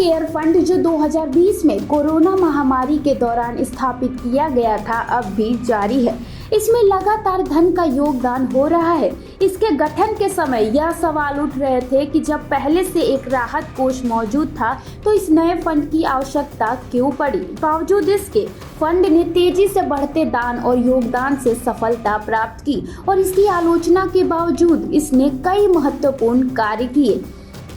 Care fund जो 2020 में corona महामारी के दौरान स्थापित किया गया था, अब भी जारी है। इसमें लगातार धन का योगदान हो रहा है। इसके गठन के समय यह सवाल उठ रहे थे कि जब पहले से एक राहत कोष मौजूद था तो इस नए फंड की आवश्यकता क्यों पड़ी। बावजूद इसके फंड ने तेजी से बढ़ते दान और योगदान से सफलता प्राप्त की और इसकी आलोचना के बावजूद इसने कई महत्वपूर्ण कार्य किए।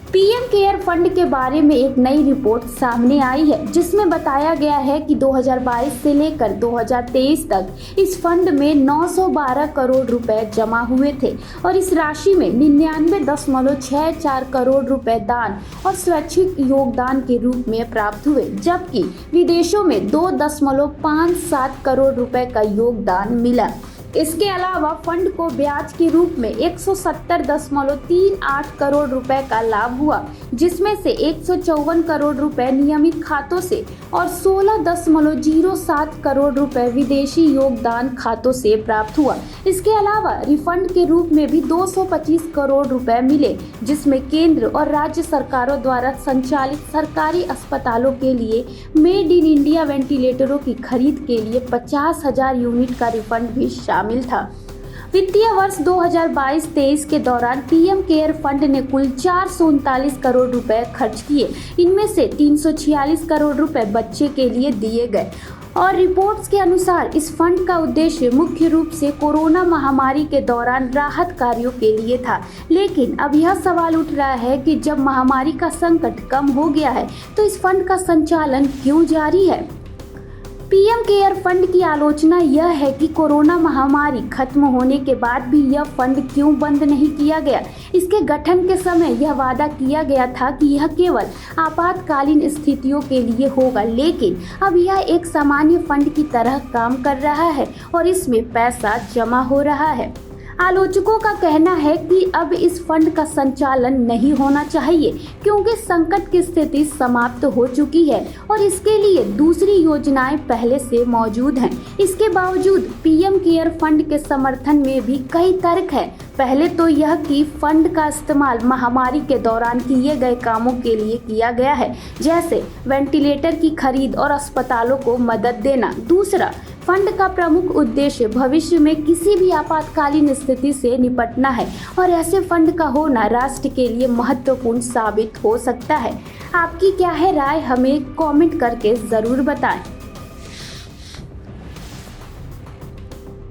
पीएम केयर फंड के बारे में एक नई रिपोर्ट सामने आई है जिसमें बताया गया है कि 2022 से लेकर 2023 तक इस फंड में 912 करोड़ रुपए जमा हुए थे और इस राशि में 99.64 करोड़ रुपए दान और स्वैच्छिक योगदान के रूप में प्राप्त हुए, जबकि विदेशों में 2.57 करोड़ रुपए का योगदान मिला। इसके अलावा फंड को ब्याज के रूप में 170.38 करोड़ रुपए का लाभ हुआ, जिसमें से 154 करोड़ रुपए नियमित खातों से और 16.07 करोड़ रुपए विदेशी योगदान खातों से प्राप्त हुआ। इसके अलावा रिफंड के रूप में भी 225 करोड़ रुपए मिले, जिसमें केंद्र और राज्य सरकारों द्वारा संचालित सरकारी अस्पतालों के लिए मेड इन इंडिया वेंटिलेटरों की खरीद के लिए 50,000 यूनिट का रिफंड भी शामिल था। वित्तीय वर्ष 2022-23 के दौरान पीएम केयर फंड ने कुल 439 करोड़ रुपए खर्च किए। इनमें से 346 करोड़ रुपए बच्चे के लिए दिए गए और रिपोर्ट्स के अनुसार इस फंड का उद्देश्य मुख्य रूप से कोरोना महामारी के दौरान राहत कार्यों के लिए था। लेकिन अब यह सवाल उठ रहा है कि जब महामारी का संकट कम हो गया है तो इस फंड का संचालन क्यों जारी है। पीएम केयर फंड की आलोचना यह है कि कोरोना महामारी खत्म होने के बाद भी यह फंड क्यों बंद नहीं किया गया। इसके गठन के समय यह वादा किया गया था कि यह केवल आपातकालीन स्थितियों के लिए होगा, लेकिन अब यह एक सामान्य फंड की तरह काम कर रहा है और इसमें पैसा जमा हो रहा है। आलोचकों का कहना है कि अब इस फंड का संचालन नहीं होना चाहिए क्योंकि संकट की स्थिति समाप्त हो चुकी है और इसके लिए दूसरी योजनाएं पहले से मौजूद हैं। इसके बावजूद पीएम केयर फंड के समर्थन में भी कई तर्क हैं। पहले तो यह कि फंड का इस्तेमाल महामारी के दौरान किए गए कामों के लिए किया गया है, जैसे वेंटिलेटर की खरीद और अस्पतालों को मदद देना। दूसरा, फंड का प्रमुख उद्देश्य भविष्य में किसी भी आपातकालीन स्थिति से निपटना है और ऐसे फंड का होना राष्ट्र के लिए महत्वपूर्ण साबित हो सकता है। आपकी क्या है राय, हमें कमेंट करके ज़रूर बताएं।